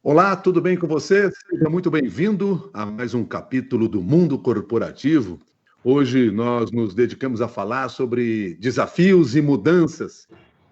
Olá, tudo bem com você? Seja muito bem-vindo a mais um capítulo do Mundo Corporativo. Hoje nós nos dedicamos a falar sobre desafios e mudanças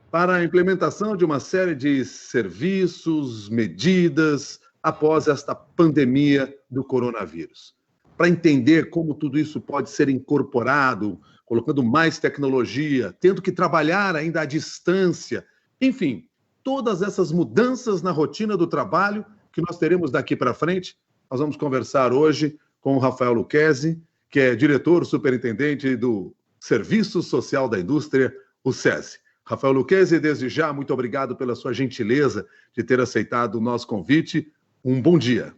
para a implementação de uma série de serviços, medidas após esta pandemia do coronavírus. Para entender como tudo isso pode ser incorporado, colocando mais tecnologia, tendo que trabalhar ainda à distância, enfim, todas essas mudanças na rotina do trabalho que nós teremos daqui para frente, nós vamos conversar hoje com o Rafael Lucchesi, que é diretor superintendente do Serviço Social da Indústria, o SESI. Rafael Lucchesi, desde já, muito obrigado pela sua gentileza de ter aceitado o nosso convite. Um bom dia.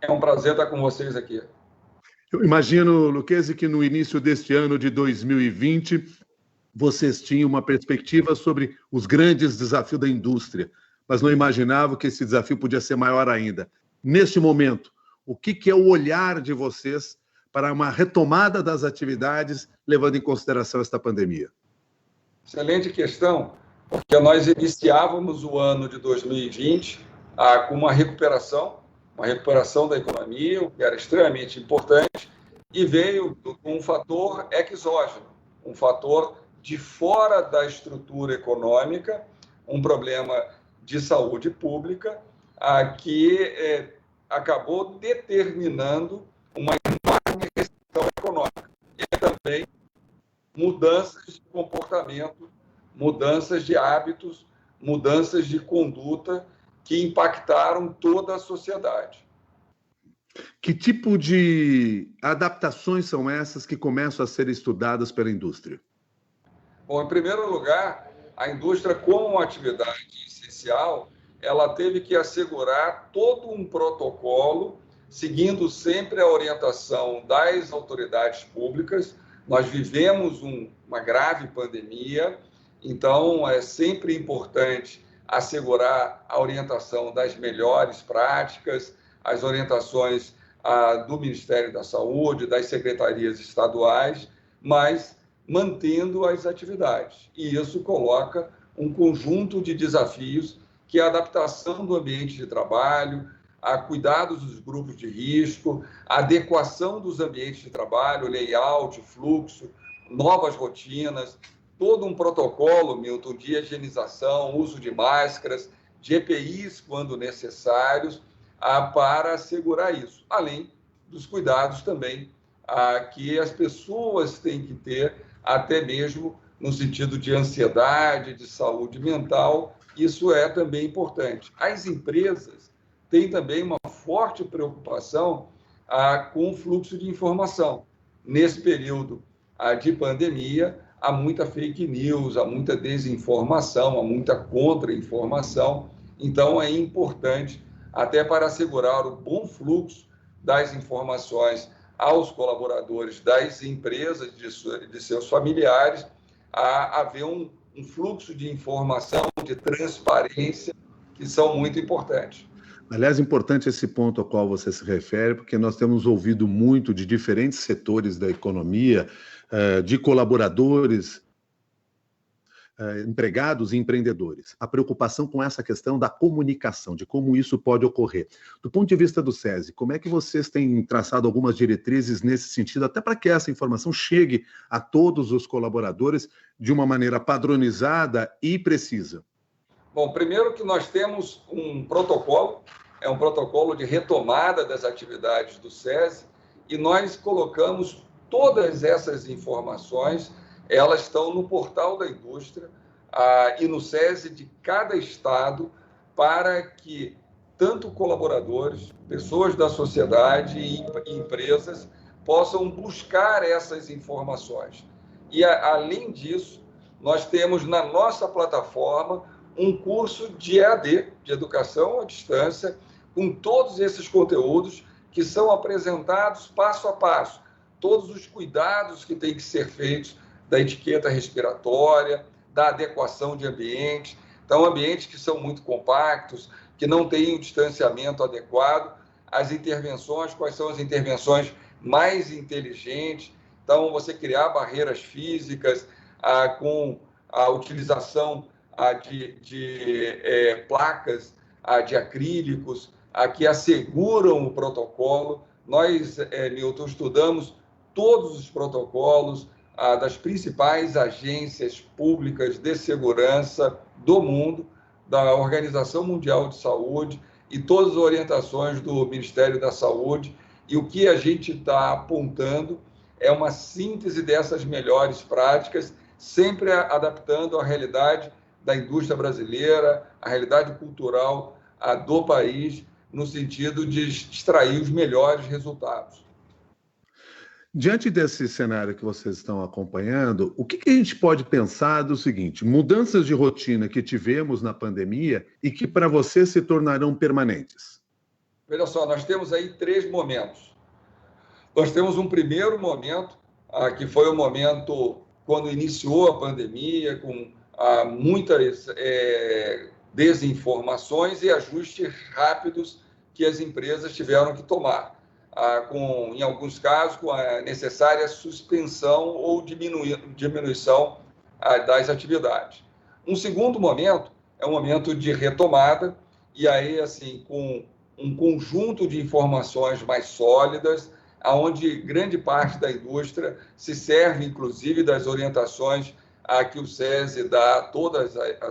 É um prazer estar com vocês aqui. Eu imagino, Lucchesi, que no início deste ano de 2020, vocês tinham uma perspectiva sobre os grandes desafios da indústria, mas não imaginavam que esse desafio podia ser maior ainda. Neste momento, o que é o olhar de vocês para uma retomada das atividades, levando em consideração esta pandemia? Excelente questão, porque nós iniciávamos o ano de 2020 com uma recuperação da economia, o que era extremamente importante, e veio com um fator exógeno, um fator de fora da estrutura econômica, um problema de saúde pública, que acabou determinando uma enorme recessão econômica. E também mudanças de comportamento, mudanças de hábitos, mudanças de conduta que impactaram toda a sociedade. Que tipo de adaptações são essas que começam a ser estudadas pela indústria? Bom, em primeiro lugar, a indústria, como uma atividade essencial, ela teve que assegurar todo um protocolo, seguindo sempre a orientação das autoridades públicas. Nós vivemos uma grave pandemia, então é sempre importante assegurar a orientação das melhores práticas, as orientações do Ministério da Saúde, das secretarias estaduais, mas mantendo as atividades. E isso coloca um conjunto de desafios, que é a adaptação do ambiente de trabalho, a cuidados dos grupos de risco, a adequação dos ambientes de trabalho, layout, fluxo, novas rotinas, todo um protocolo, Milton, de higienização, uso de máscaras, de EPIs quando necessários, para assegurar isso, além dos cuidados também que as pessoas têm que ter, até mesmo no sentido de ansiedade, de saúde mental, isso é também importante. As empresas têm também uma forte preocupação com o fluxo de informação. Nesse período de pandemia, há muita fake news, há muita desinformação, há muita contra-informação. Então, é importante, até para assegurar o bom fluxo das informações aos colaboradores das empresas, de seus familiares, a haver um fluxo de informação, de transparência, que são muito importantes. Aliás, importante esse ponto ao qual você se refere, porque nós temos ouvido muito de diferentes setores da economia, de colaboradores, empregados e empreendedores. A preocupação com essa questão da comunicação, de como isso pode ocorrer. Do ponto de vista do SESI, como é que vocês têm traçado algumas diretrizes nesse sentido, até para que essa informação chegue a todos os colaboradores de uma maneira padronizada e precisa? Bom, primeiro que nós temos um protocolo, é um protocolo de retomada das atividades do SESI, e nós colocamos todas essas informações, elas estão no portal da indústria e no SESI de cada estado, para que tanto colaboradores, pessoas da sociedade e empresas possam buscar essas informações. E, além disso, nós temos na nossa plataforma um curso de EAD, de educação à distância, com todos esses conteúdos que são apresentados passo a passo, todos os cuidados que têm que ser feitos da etiqueta respiratória, da adequação de ambientes. Então, ambientes que são muito compactos, que não têm o distanciamento adequado, as intervenções, quais são as intervenções mais inteligentes. Então, você criar barreiras físicas com a utilização de placas de acrílicos, que asseguram o protocolo. Nós, Milton, estudamos todos os protocolos das principais agências públicas de segurança do mundo, da Organização Mundial de Saúde e todas as orientações do Ministério da Saúde. E o que a gente está apontando é uma síntese dessas melhores práticas, sempre adaptando à realidade da indústria brasileira, à realidade cultural do país, no sentido de extrair os melhores resultados. Diante desse cenário que vocês estão acompanhando, o que a gente pode pensar do seguinte: mudanças de rotina que tivemos na pandemia e que para você se tornarão permanentes? Veja só, nós temos aí 3 momentos. Nós temos um primeiro momento, que foi o momento quando iniciou a pandemia, com muitas desinformações e ajustes rápidos que as empresas tiveram que tomar, em alguns casos, com a necessária suspensão ou diminuição das atividades. Um segundo momento é um momento de retomada, e aí, assim, com um conjunto de informações mais sólidas, onde grande parte da indústria se serve, inclusive, das orientações que o SESI dá a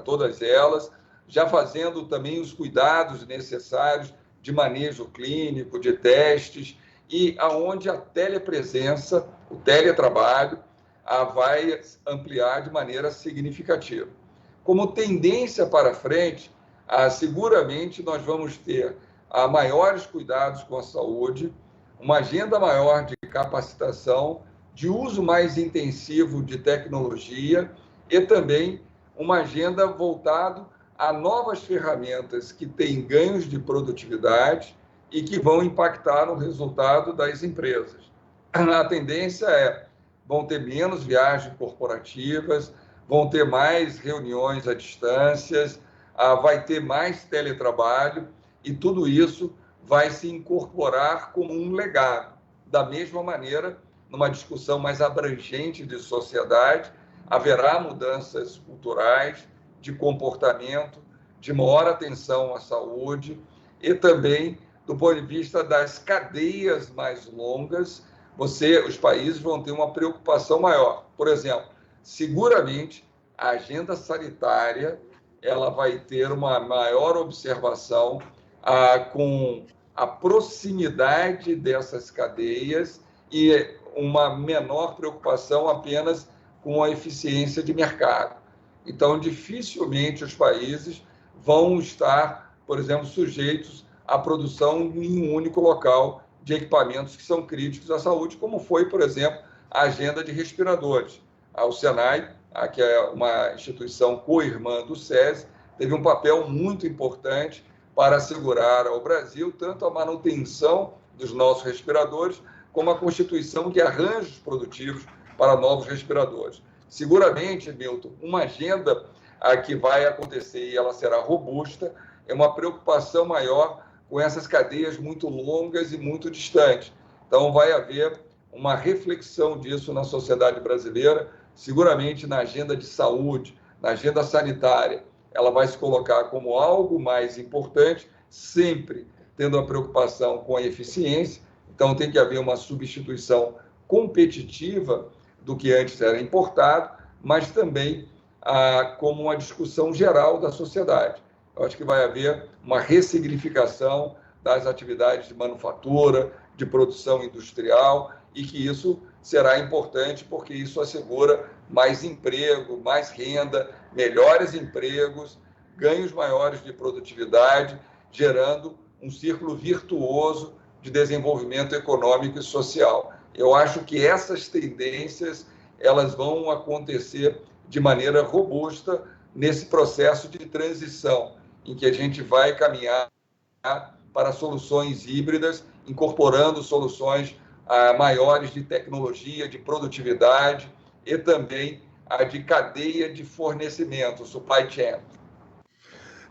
todas elas, já fazendo também os cuidados necessários de manejo clínico, de testes, e aonde a telepresença, o teletrabalho, vai ampliar de maneira significativa. Como tendência para frente, seguramente nós vamos ter maiores cuidados com a saúde, uma agenda maior de capacitação, de uso mais intensivo de tecnologia e também uma agenda voltada a novas ferramentas que têm ganhos de produtividade e que vão impactar no resultado das empresas. A tendência vão ter menos viagens corporativas, vão ter mais reuniões à distância, vai ter mais teletrabalho, e tudo isso vai se incorporar como um legado. Da mesma maneira, numa discussão mais abrangente de sociedade, haverá mudanças culturais, de comportamento, de maior atenção à saúde e também do ponto de vista das cadeias mais longas, os países vão ter uma preocupação maior. Por exemplo, seguramente a agenda sanitária ela vai ter uma maior observação com a proximidade dessas cadeias e uma menor preocupação apenas com a eficiência de mercado. Então, dificilmente os países vão estar, por exemplo, sujeitos à produção em um único local de equipamentos que são críticos à saúde, como foi, por exemplo, a agenda de respiradores. O Senai, que é uma instituição co-irmã do SESI, teve um papel muito importante para assegurar ao Brasil tanto a manutenção dos nossos respiradores, como a constituição de arranjos produtivos para novos respiradores. Seguramente, Milton, uma agenda que vai acontecer e ela será robusta, é uma preocupação maior com essas cadeias muito longas e muito distantes. Então, vai haver uma reflexão disso na sociedade brasileira, seguramente na agenda de saúde, na agenda sanitária. Ela vai se colocar como algo mais importante, sempre tendo a preocupação com a eficiência. Então, tem que haver uma substituição competitiva do que antes era importado, mas também como uma discussão geral da sociedade. Eu acho que vai haver uma ressignificação das atividades de manufatura, de produção industrial, e que isso será importante porque isso assegura mais emprego, mais renda, melhores empregos, ganhos maiores de produtividade, gerando um círculo virtuoso de desenvolvimento econômico e social. Eu acho que essas tendências elas vão acontecer de maneira robusta nesse processo de transição, em que a gente vai caminhar para soluções híbridas, incorporando soluções maiores de tecnologia, de produtividade e também de cadeia de fornecimento, supply chain.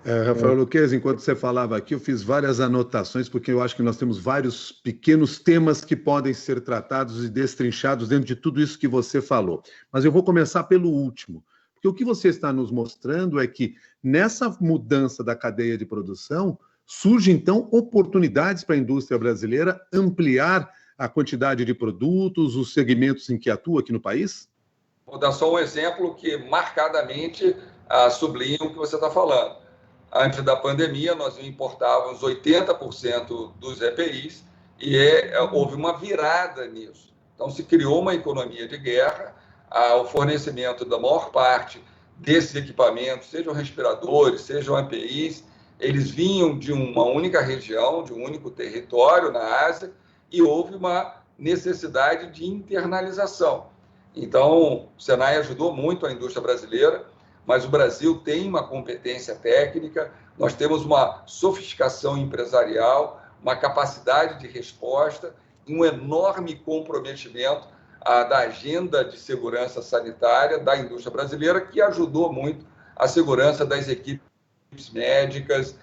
Rafael Lucchesi, enquanto você falava aqui, eu fiz várias anotações, porque eu acho que nós temos vários pequenos temas que podem ser tratados e destrinchados dentro de tudo isso que você falou. Mas eu vou começar pelo último, Porque o que você está nos mostrando é que nessa mudança da cadeia de produção surgem, então, oportunidades para a indústria brasileira ampliar a quantidade de produtos, os segmentos em que atua aqui no país? Vou dar só um exemplo que marcadamente sublinha o que você está falando. Antes da pandemia, nós importávamos 80% dos EPIs e houve uma virada nisso. Então, se criou uma economia de guerra, o fornecimento da maior parte desses equipamentos, sejam respiradores, sejam EPIs, eles vinham de uma única região, de um único território na Ásia, e houve uma necessidade de internalização. Então, o Senai ajudou muito a indústria brasileira, mas o Brasil tem uma competência técnica, nós temos uma sofisticação empresarial, uma capacidade de resposta e um enorme comprometimento da agenda de segurança sanitária da indústria brasileira, que ajudou muito a segurança das equipes médicas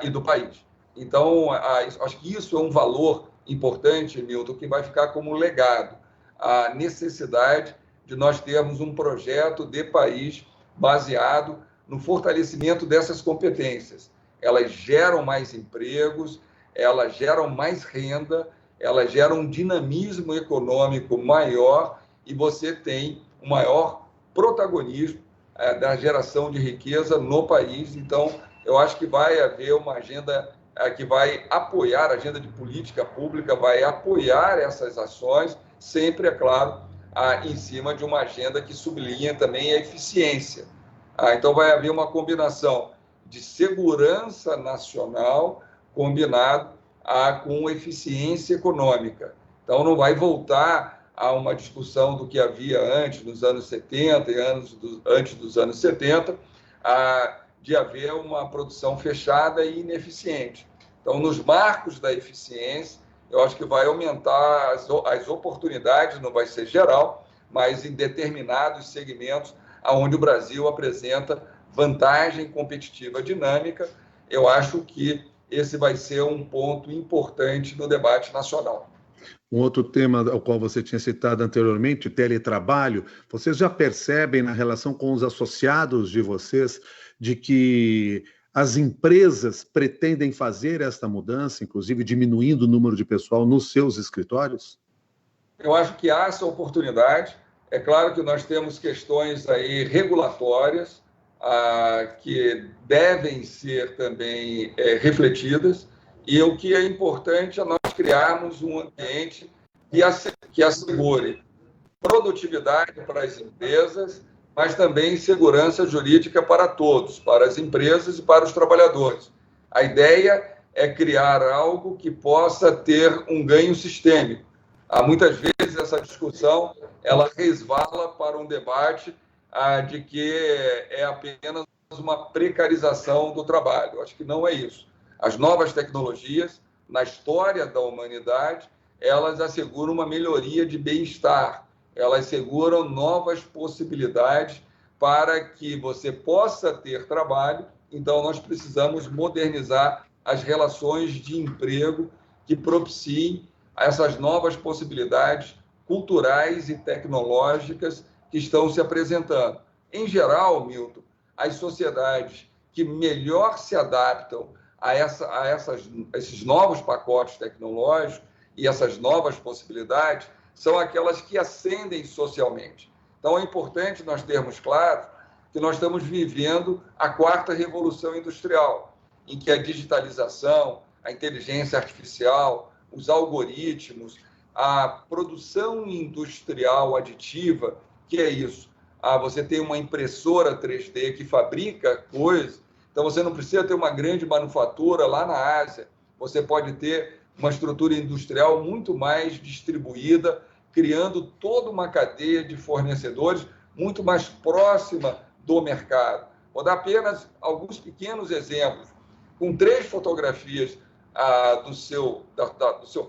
e do país. Então, acho que isso é um valor importante, Milton, que vai ficar como legado. A necessidade de nós termos um projeto de país baseado no fortalecimento dessas competências. Elas geram mais empregos, elas geram mais renda, elas geram um dinamismo econômico maior e você tem um maior protagonismo da geração de riqueza no país. Então, eu acho que vai haver uma agenda que vai apoiar, a agenda de política pública vai apoiar essas ações, sempre, é claro, em cima de uma agenda que sublinha também a eficiência. Então, vai haver uma combinação de segurança nacional combinado com eficiência econômica. Então, não vai voltar a uma discussão do que havia antes, nos anos 70 e antes dos anos 70, de haver uma produção fechada e ineficiente. Então, nos marcos da eficiência, eu acho que vai aumentar as oportunidades, não vai ser geral, mas em determinados segmentos onde o Brasil apresenta vantagem competitiva dinâmica. Eu acho que esse vai ser um ponto importante no debate nacional. Um outro tema ao qual você tinha citado anteriormente, teletrabalho, vocês já percebem na relação com os associados de vocês de que as empresas pretendem fazer esta mudança, inclusive diminuindo o número de pessoal nos seus escritórios? Eu acho que há essa oportunidade. É claro que nós temos questões aí regulatórias que devem ser também refletidas, e o que é importante é nós criarmos um ambiente que assegure produtividade para as empresas, mas também segurança jurídica para todos, para as empresas e para os trabalhadores. A ideia é criar algo que possa ter um ganho sistêmico. Muitas vezes essa discussão ela resvala para um debate de que é apenas uma precarização do trabalho. Acho que não é isso. As novas tecnologias, na história da humanidade, elas asseguram uma melhoria de bem-estar, elas asseguram novas possibilidades para que você possa ter trabalho. Então, nós precisamos modernizar as relações de emprego que propiciem essas novas possibilidades culturais e tecnológicas que estão se apresentando. Em geral, Milton, as sociedades que melhor se adaptam a esses novos pacotes tecnológicos e essas novas possibilidades são aquelas que ascendem socialmente. Então, é importante nós termos claro que nós estamos vivendo a quarta revolução industrial, em que a digitalização, a inteligência artificial, os algoritmos, a produção industrial aditiva, que é isso? Você tem uma impressora 3D que fabrica coisas, então você não precisa ter uma grande manufatura lá na Ásia, você pode ter uma estrutura industrial muito mais distribuída, criando toda uma cadeia de fornecedores muito mais próxima do mercado. Vou dar apenas alguns pequenos exemplos. Com 3 fotografias do seu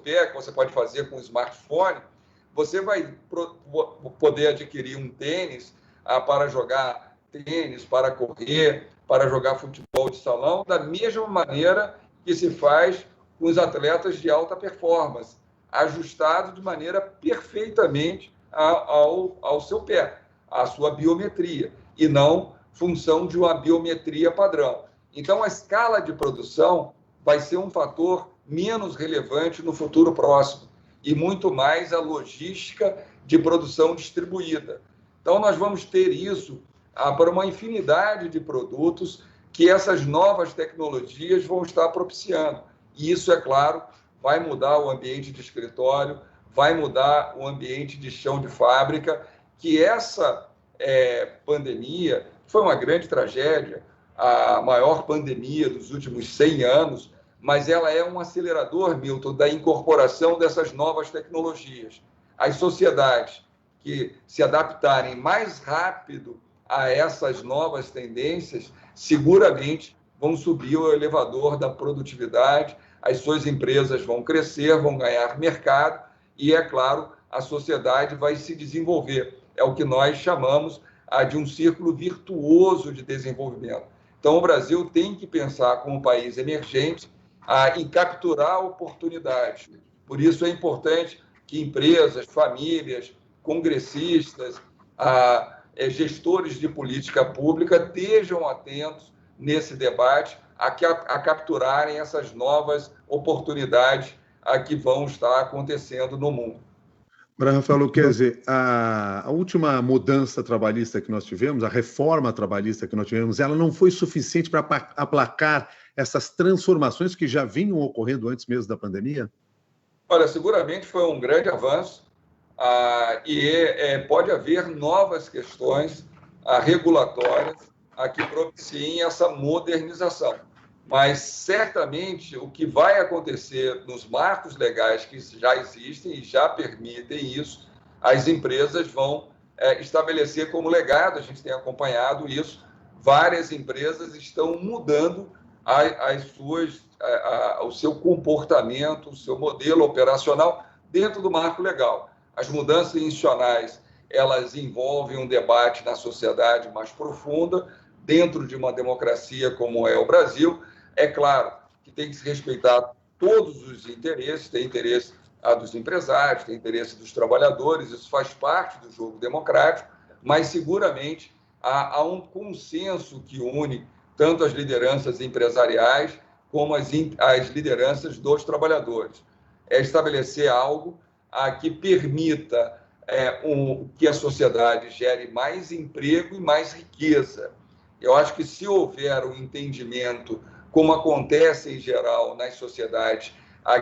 pé, que você pode fazer com o smartphone, você vai poder adquirir um tênis para jogar tênis, para correr, para jogar futebol de salão, da mesma maneira que se faz com os atletas de alta performance, ajustado de maneira perfeitamente ao seu pé, à sua biometria. e não função de uma biometria padrão. Então, a escala de produção vai ser um fator menos relevante no futuro próximo e muito mais a logística de produção distribuída. Então, nós vamos ter isso para uma infinidade de produtos que essas novas tecnologias vão estar propiciando. E isso, é claro, vai mudar o ambiente de escritório, vai mudar o ambiente de chão de fábrica, que essa pandemia foi uma grande tragédia, a maior pandemia dos últimos 100 anos, mas ela é um acelerador, Milton, da incorporação dessas novas tecnologias. As sociedades que se adaptarem mais rápido a essas novas tendências, seguramente vão subir o elevador da produtividade, as suas empresas vão crescer, vão ganhar mercado e, é claro, a sociedade vai se desenvolver. É o que nós chamamos de um círculo virtuoso de desenvolvimento. Então, o Brasil tem que pensar como um país emergente em capturar oportunidades. Por isso, é importante que empresas, famílias, congressistas, gestores de política pública estejam atentos nesse debate a capturarem essas novas oportunidades que vão estar acontecendo no mundo. Rafael, quer dizer, a última mudança trabalhista que nós tivemos, a reforma trabalhista que nós tivemos, ela não foi suficiente para aplacar essas transformações que já vinham ocorrendo antes mesmo da pandemia? Olha, seguramente foi um grande avanço e pode haver novas questões regulatórias que propiciem essa modernização. Mas, certamente, o que vai acontecer nos marcos legais que já existem e já permitem isso, as empresas vão estabelecer como legado. A gente tem acompanhado isso. Várias empresas estão mudando o seu comportamento, o seu modelo operacional dentro do marco legal. As mudanças institucionais, elas envolvem um debate na sociedade mais profunda, dentro de uma democracia como é o Brasil. É claro que tem que se respeitar todos os interesses, tem interesse dos empresários, tem interesse dos trabalhadores, isso faz parte do jogo democrático, mas seguramente há um consenso que une tanto as lideranças empresariais como as lideranças dos trabalhadores. É estabelecer algo que permita que a sociedade gere mais emprego e mais riqueza. Eu acho que se houver um entendimento, como acontece em geral nas sociedades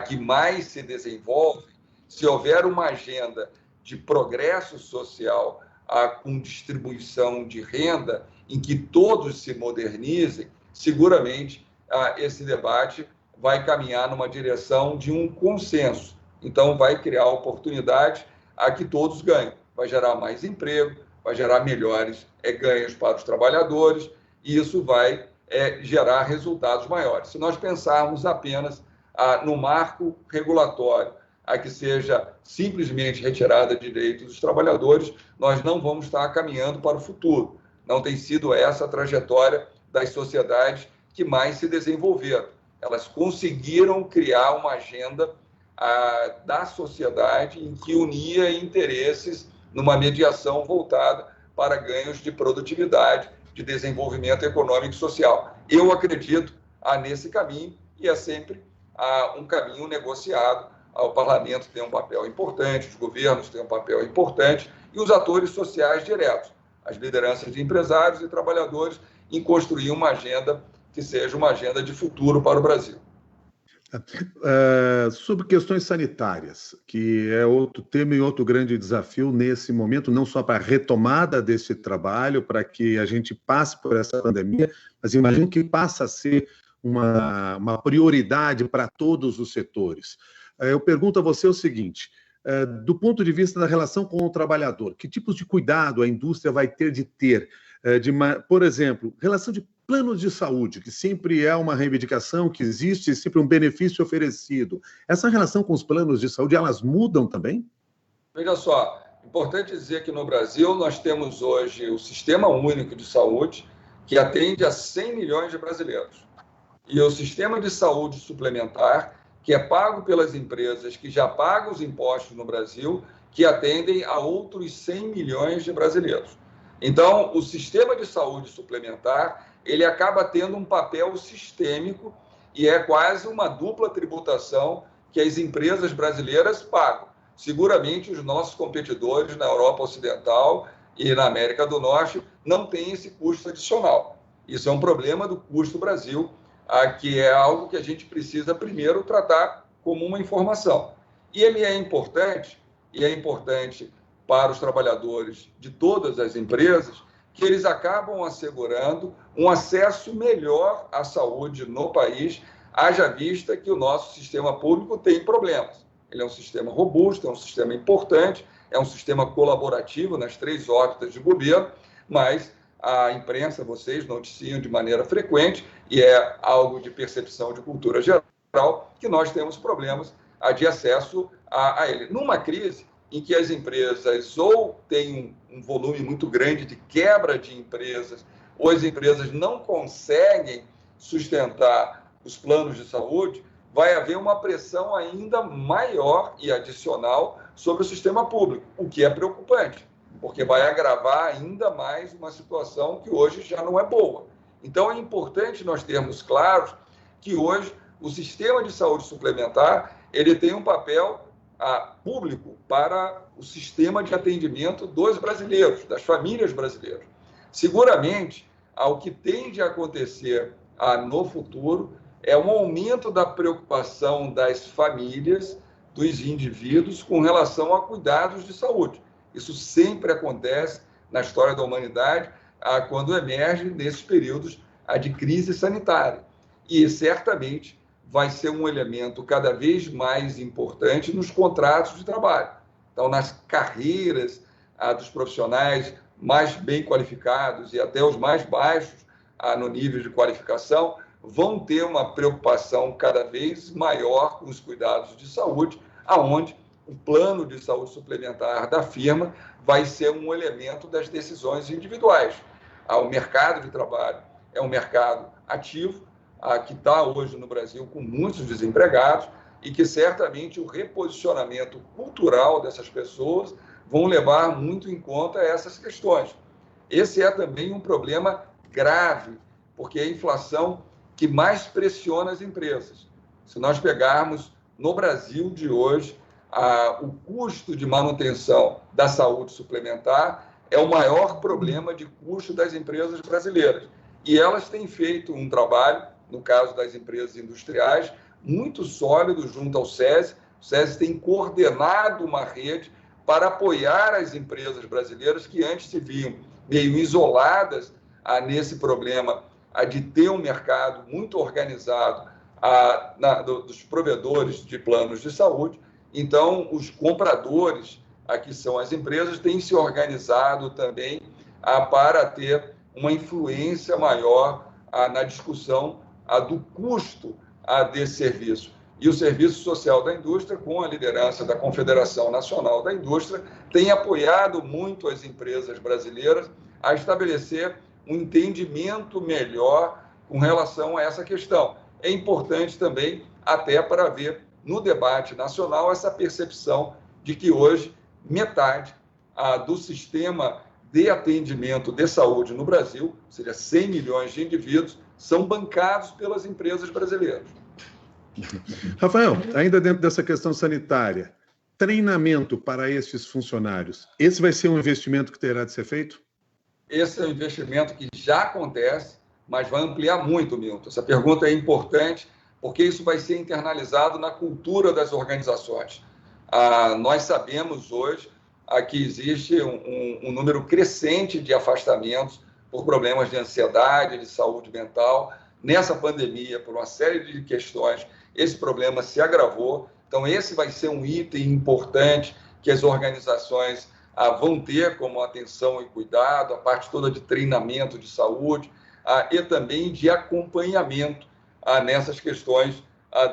que mais se desenvolvem, se houver uma agenda de progresso social com distribuição de renda, em que todos se modernizem, seguramente esse debate vai caminhar numa direção de um consenso. Então, vai criar oportunidade que todos ganhem. Vai gerar mais emprego, vai gerar melhores ganhos para os trabalhadores, e isso vai gerar resultados maiores. Se nós pensarmos apenas no marco regulatório, que seja simplesmente retirada de direitos dos trabalhadores, nós não vamos estar caminhando para o futuro. Não tem sido essa a trajetória das sociedades que mais se desenvolveram. Elas conseguiram criar uma agenda da sociedade em que unia interesses numa mediação voltada para ganhos de produtividade, de desenvolvimento econômico e social. Eu acredito nesse caminho e é sempre um caminho negociado. O parlamento tem um papel importante, os governos têm um papel importante e os atores sociais diretos, as lideranças de empresários e trabalhadores, em construir uma agenda que seja uma agenda de futuro para o Brasil. Sobre questões sanitárias, que é outro tema e outro grande desafio nesse momento, não só para a retomada desse trabalho, para que a gente passe por essa pandemia, mas imagino que passa a ser uma prioridade para todos os setores. Eu pergunto a você o seguinte, do ponto de vista da relação com o trabalhador, que tipos de cuidado a indústria vai ter, por exemplo, relação de planos de saúde, que sempre é uma reivindicação que existe, sempre um benefício oferecido. Essa relação com os planos de saúde, elas mudam também? Veja só, importante dizer que no Brasil nós temos hoje o Sistema Único de Saúde, que atende a 100 milhões de brasileiros. E o Sistema de Saúde Suplementar, que é pago pelas empresas que já pagam os impostos no Brasil, que atendem a outros 100 milhões de brasileiros. Então, o sistema de saúde suplementar, ele acaba tendo um papel sistêmico e é quase uma dupla tributação que as empresas brasileiras pagam. Seguramente, os nossos competidores na Europa Ocidental e na América do Norte não têm esse custo adicional. Isso é um problema do custo Brasil, que é algo que a gente precisa primeiro tratar como uma informação. E ele é importante para os trabalhadores de todas as empresas, que eles acabam assegurando um acesso melhor à saúde no país, haja vista que o nosso sistema público tem problemas. Ele é um sistema robusto, é um sistema importante, é um sistema colaborativo nas 3 órbitas de governo, mas a imprensa, vocês noticiam de maneira frequente, e é algo de percepção de cultura geral, que nós temos problemas de acesso a ele. Numa crise em que as empresas ou têm um volume muito grande de quebra de empresas, ou as empresas não conseguem sustentar os planos de saúde, vai haver uma pressão ainda maior e adicional sobre o sistema público, o que é preocupante, porque vai agravar ainda mais uma situação que hoje já não é boa. Então, é importante nós termos claros que hoje o sistema de saúde suplementar ele tem um papel público para o sistema de atendimento dos brasileiros, das famílias brasileiras. Seguramente, o que tende a acontecer no futuro é um aumento da preocupação das famílias, dos indivíduos, com relação a cuidados de saúde. Isso sempre acontece na história da humanidade, quando emerge nesses períodos de crise sanitária. E, certamente, vai ser um elemento cada vez mais importante nos contratos de trabalho. Então, nas carreiras dos profissionais mais bem qualificados e até os mais baixos no nível de qualificação, vão ter uma preocupação cada vez maior com os cuidados de saúde, aonde o plano de saúde suplementar da firma vai ser um elemento das decisões individuais. O mercado de trabalho é um mercado ativo, que está hoje no Brasil com muitos desempregados e que certamente o reposicionamento cultural dessas pessoas vão levar muito em conta essas questões. Esse é também um problema grave, porque é a inflação que mais pressiona as empresas. Se nós pegarmos no Brasil de hoje, o custo de manutenção da saúde suplementar é o maior problema de custo das empresas brasileiras. E elas têm feito um trabalho, no caso das empresas industriais, muito sólido junto ao SESI. O SESI tem coordenado uma rede para apoiar as empresas brasileiras que antes se viam meio isoladas nesse problema de ter um mercado muito organizado dos provedores de planos de saúde. Então, os compradores, que são as empresas, têm se organizado também para ter uma influência maior na discussão do custo desse serviço. E o Serviço Social da Indústria, com a liderança da Confederação Nacional da Indústria, tem apoiado muito as empresas brasileiras a estabelecer um entendimento melhor com relação a essa questão. É importante também, até para ver no debate nacional, essa percepção de que hoje metade do sistema de atendimento de saúde no Brasil, ou seja, 100 milhões de indivíduos, são bancados pelas empresas brasileiras. Rafael, ainda dentro dessa questão sanitária, treinamento para esses funcionários, esse vai ser um investimento que terá de ser feito? Esse é um investimento que já acontece, mas vai ampliar muito, Milton. Essa pergunta é importante, porque isso vai ser internalizado na cultura das organizações. Nós sabemos hoje que existe um número crescente de afastamentos por problemas de ansiedade, de saúde mental. Nessa pandemia, por uma série de questões, esse problema se agravou. Então, esse vai ser um item importante que as organizações vão ter como atenção e cuidado, a parte toda de treinamento de saúde e também de acompanhamento nessas questões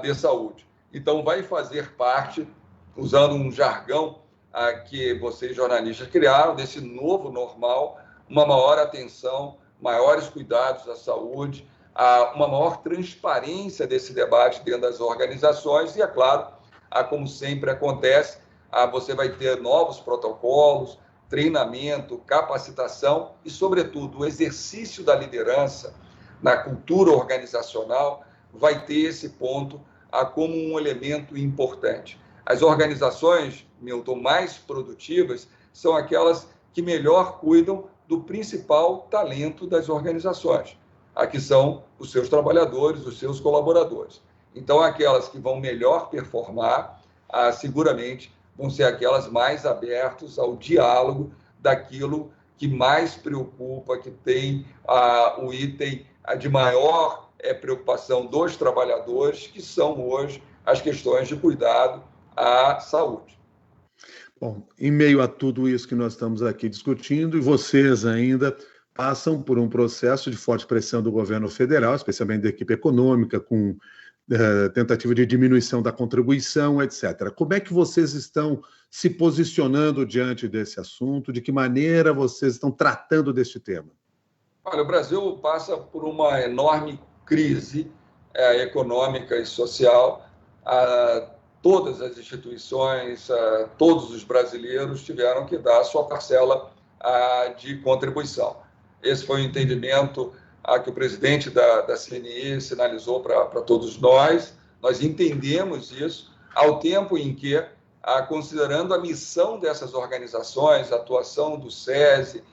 de saúde. Então, vai fazer parte, usando um jargão que vocês jornalistas criaram, desse novo normal, uma maior atenção, maiores cuidados à saúde, uma maior transparência desse debate dentro das organizações e, é claro, como sempre acontece, você vai ter novos protocolos, treinamento, capacitação e, sobretudo, o exercício da liderança na cultura organizacional vai ter esse ponto como um elemento importante. As organizações, Milton, mais produtivas são aquelas que melhor cuidam do principal talento das organizações, que são os seus trabalhadores, os seus colaboradores. Então, aquelas que vão melhor performar, seguramente vão ser aquelas mais abertas ao diálogo daquilo que mais preocupa, que tem o item de maior preocupação dos trabalhadores, que são hoje as questões de cuidado à saúde. Bom, em meio a tudo isso que nós estamos aqui discutindo, e vocês ainda passam por um processo de forte pressão do governo federal, especialmente da equipe econômica, com tentativa de diminuição da contribuição, etc. Como é que vocês estão se posicionando diante desse assunto? De que maneira vocês estão tratando deste tema? Olha, o Brasil passa por uma enorme crise econômica e social. Todas as instituições, todos os brasileiros tiveram que dar a sua parcela de contribuição. Esse foi o entendimento que o presidente da CNI sinalizou para todos nós. Nós entendemos isso, ao tempo em que, considerando a missão dessas organizações, a atuação do SESI,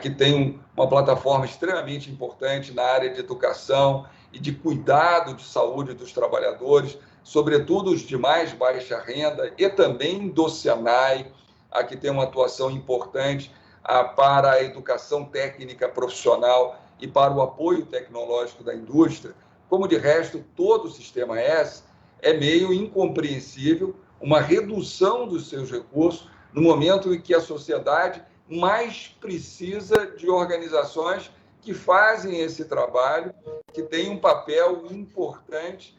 que tem uma plataforma extremamente importante na área de educação e de cuidado de saúde dos trabalhadores, sobretudo os de mais baixa renda, e também do SENAI, que tem uma atuação importante para a educação técnica profissional e para o apoio tecnológico da indústria, como de resto todo o Sistema S, é meio incompreensível uma redução dos seus recursos no momento em que a sociedade mais precisa de organizações que fazem esse trabalho, que têm um papel importante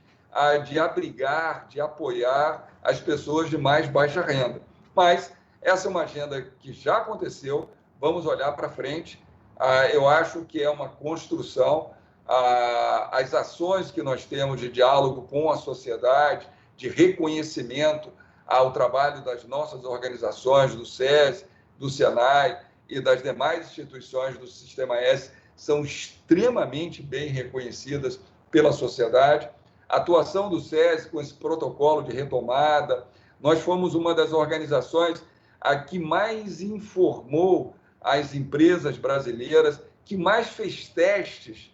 de abrigar, de apoiar as pessoas de mais baixa renda. Mas essa é uma agenda que já aconteceu, vamos olhar para frente. Eu acho que é uma construção, as ações que nós temos de diálogo com a sociedade, de reconhecimento ao trabalho das nossas organizações, do SESI, do SENAI e das demais instituições do Sistema S, são extremamente bem reconhecidas pela sociedade. A atuação do SESI com esse protocolo de retomada, nós fomos uma das organizações que mais informou as empresas brasileiras, que mais fez testes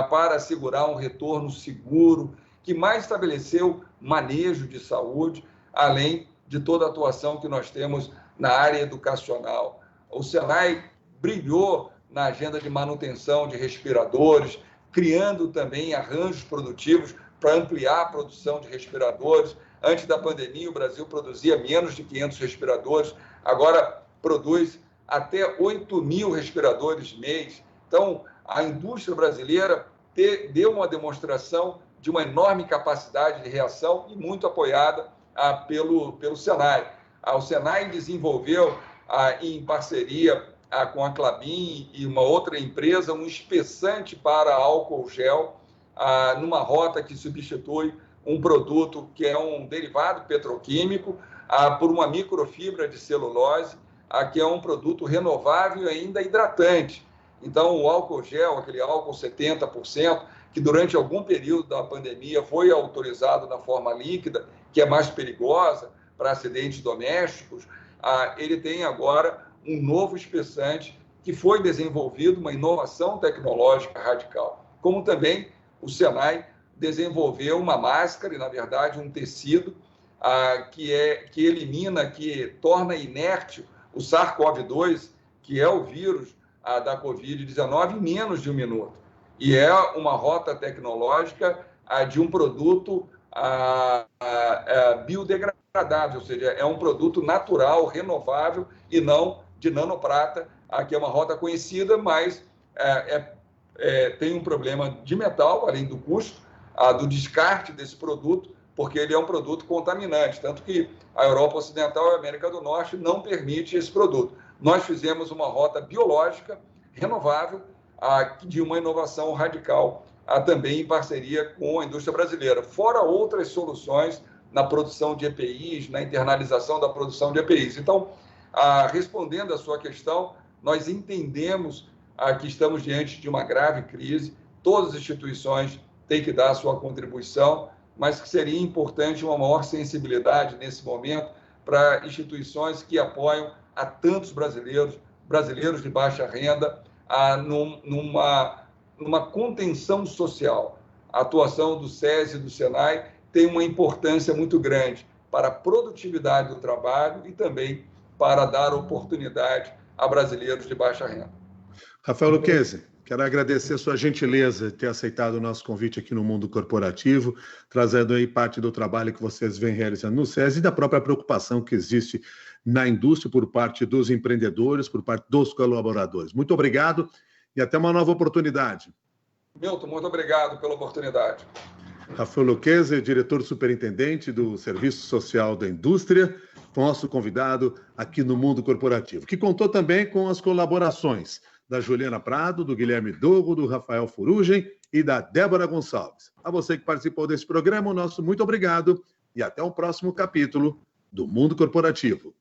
para assegurar um retorno seguro, que mais estabeleceu manejo de saúde, além de toda a atuação que nós temos na área educacional. O SENAI brilhou na agenda de manutenção de respiradores, criando também arranjos produtivos para ampliar a produção de respiradores. Antes da pandemia, o Brasil produzia menos de 500 respiradores, agora produz até 8.000 respiradores mês. Então, a indústria brasileira deu uma demonstração de uma enorme capacidade de reação e muito apoiada pelo SENAI. O SENAI desenvolveu, em parceria com a Klabin e uma outra empresa, um espessante para álcool gel, numa rota que substitui um produto que é um derivado petroquímico, por uma microfibra de celulose, que é um produto renovável e ainda hidratante. Então, o álcool gel, aquele álcool 70%, que durante algum período da pandemia foi autorizado na forma líquida, que é mais perigosa para acidentes domésticos, ele tem agora um novo espessante que foi desenvolvido, uma inovação tecnológica radical. Como também o SENAI desenvolveu uma máscara, e na verdade um tecido, que elimina, que torna inerte o SARS-CoV-2, que é o vírus da Covid-19, em menos de um minuto. E é uma rota tecnológica de um produto biodegradável, ou seja, é um produto natural, renovável e não de nanoprata, que é uma rota conhecida, mas tem um problema de metal, além do custo, do descarte desse produto, porque ele é um produto contaminante, tanto que a Europa Ocidental e a América do Norte não permite esse produto. Nós fizemos uma rota biológica renovável, de uma inovação radical, também em parceria com a indústria brasileira, fora outras soluções na produção de EPIs, na internalização da produção de EPIs. Então, Respondendo à sua questão, nós entendemos que estamos diante de uma grave crise, todas as instituições têm que dar a sua contribuição, mas que seria importante uma maior sensibilidade nesse momento para instituições que apoiam a tantos brasileiros de baixa renda, numa contenção social. A atuação do SESI e do SENAI tem uma importância muito grande para a produtividade do trabalho e também para dar oportunidade a brasileiros de baixa renda. Rafael Lucchesi, quero agradecer a sua gentileza de ter aceitado o nosso convite aqui no Mundo Corporativo, trazendo aí parte do trabalho que vocês vêm realizando no SESI e da própria preocupação que existe na indústria por parte dos empreendedores, por parte dos colaboradores. Muito obrigado e até uma nova oportunidade. Milton, muito obrigado pela oportunidade. Rafael Lucchesi, diretor superintendente do Serviço Social da Indústria, nosso convidado aqui no Mundo Corporativo, que contou também com as colaborações da Juliana Prado, do Guilherme Dogo, do Rafael Furugem e da Débora Gonçalves. A você que participou desse programa, o nosso muito obrigado e até o próximo capítulo do Mundo Corporativo.